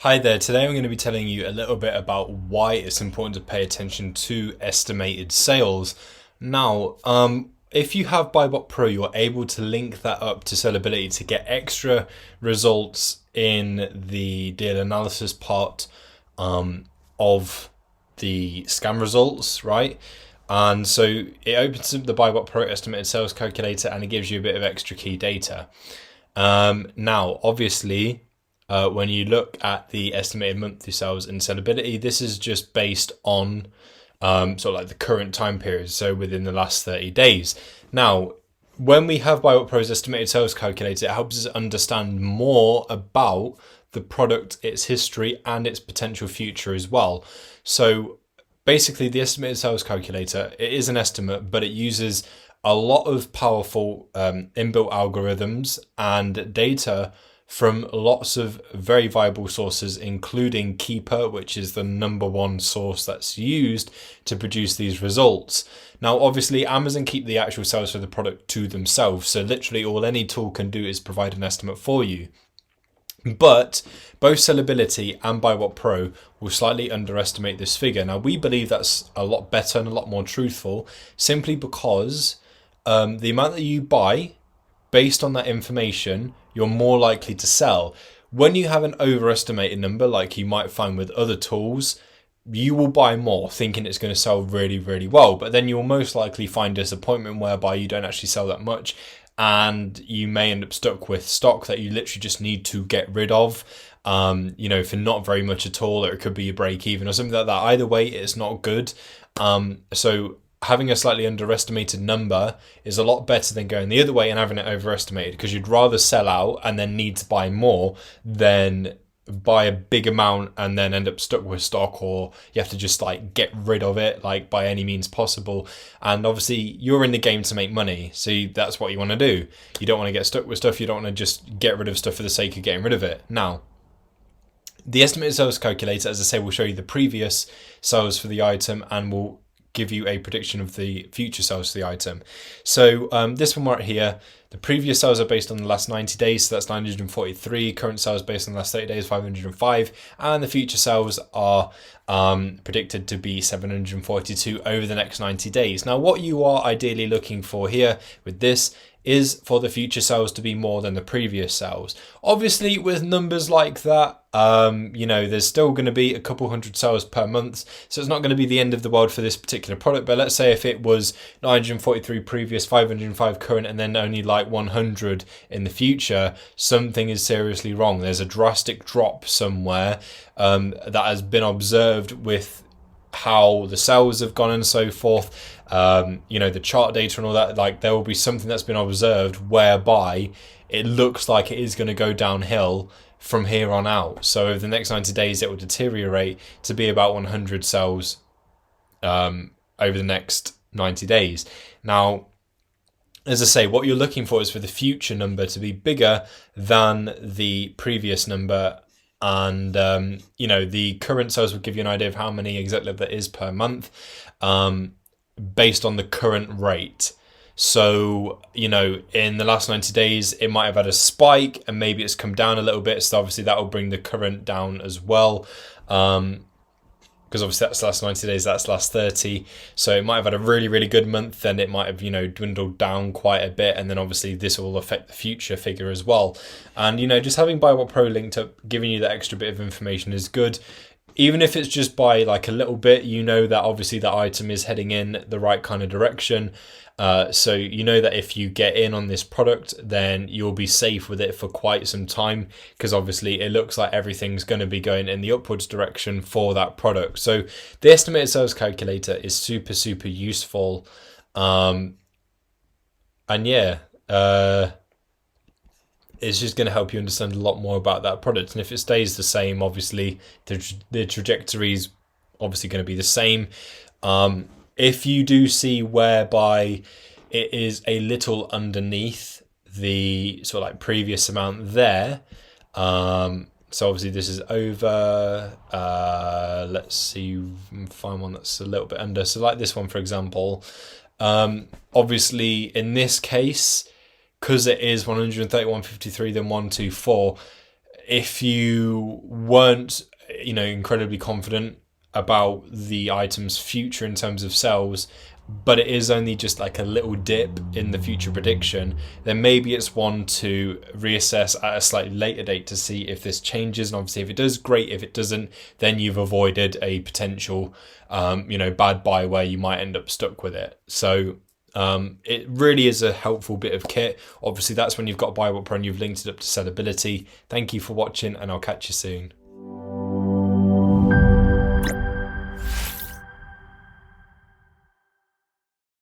Hi there, today I'm going to be telling you a little bit about why it's important to pay attention to estimated sales. Now, if you have Buybot Pro, you're able to link that up to Sellability to get extra results in the deal analysis part of the scam results, right? And so it opens up the Buybot Pro estimated sales calculator and it gives you a bit of extra key data. Now, obviously, when you look at the estimated monthly sales and sellability, this is just based on sort of like the current time period, so within the last 30 days. Now, when we have Buybot Pro's estimated sales calculator, it helps us understand more about the product, its history, and its potential future as well. So basically, the estimated sales calculator, it is an estimate, but it uses a lot of powerful inbuilt algorithms and data from lots of very viable sources, including Keeper, which is the number one source that's used to produce these results. Now, obviously, Amazon keep the actual sales for the product to themselves, so literally all any tool can do is provide an estimate for you. But both Sellability and Buybot Pro will slightly underestimate this figure. Now, we believe that's a lot better and a lot more truthful, simply because the amount that you buy based on that information, you're more likely to sell. When you have an overestimated number, like you might find with other tools, you will buy more thinking it's going to sell really, really well. But then you'll most likely find disappointment whereby you don't actually sell that much. And you may end up stuck with stock that you literally just need to get rid of, for not very much at all, or it could be a break even or something like that. Either way, it's not good. So having a slightly underestimated number is a lot better than going the other way and having it overestimated, because you'd rather sell out and then need to buy more than buy a big amount and then end up stuck with stock, or you have to just like get rid of it like by any means possible. And obviously you're in the game to make money, so that's what you want to do. You don't want to get stuck with stuff. You don't want to just get rid of stuff for the sake of getting rid of it. Now, the estimated sales calculator, as I say, will show you the previous sales for the item and will give you a prediction of the future sales for the item. So this one right here, the previous sales are based on the last 90 days, so that's 943. Current sales based on the last 30 days, 505. And the future sales are predicted to be 742 over the next 90 days. Now, what you are ideally looking for here with this is for the future sales to be more than the previous sales. Obviously, with numbers like that, there's still going to be a couple hundred sales per month, so it's not going to be the end of the world for this particular product. But let's say if it was 943 previous, 505 current, and then only like 100 in the future, something is seriously wrong. There's a drastic drop somewhere that has been observed with how the sales have gone and so forth. The chart data and all that, like there will be something that's been observed whereby it looks like it is going to go downhill from here on out. So over the next 90 days, it will deteriorate to be about 100 cells over the next 90 days. Now, as I say, what you're looking for is for the future number to be bigger than the previous number. And, the current sales will give you an idea of how many exactly that is per month based on the current rate. So, in the last 90 days, it might have had a spike and maybe it's come down a little bit. So obviously that will bring the current down as well. Because obviously that's the last 90 days, that's the last 30. So it might have had a really, really good month, then it might have, dwindled down quite a bit. And then obviously this will affect the future figure as well. And, just having Buybot Pro linked up, giving you that extra bit of information is good. Even if it's just by like a little bit, that obviously that item is heading in the right kind of direction. So that if you get in on this product, then you'll be safe with it for quite some time, because obviously it looks like everything's going to be going in the upwards direction for that product. So the estimated sales calculator is super, super useful. It's just going to help you understand a lot more about that product. And if it stays the same, obviously the trajectory is obviously going to be the same. If you do see whereby it is a little underneath the sort of like previous amount there, so obviously this is over, let's see, find one that's a little bit under. So like this one, for example, obviously in this case, because it is 131.53 then 124, if you weren't, incredibly confident about the item's future in terms of sales, but it is only just like a little dip in the future prediction, then maybe it's one to reassess at a slightly later date to see if this changes. And obviously, if it does, great. If it doesn't, then you've avoided a potential, bad buy where you might end up stuck with it. So it really is a helpful bit of kit. Obviously, that's when you've got BuyBot Pro and you've linked it up to sellability. Thank you for watching, and I'll catch you soon.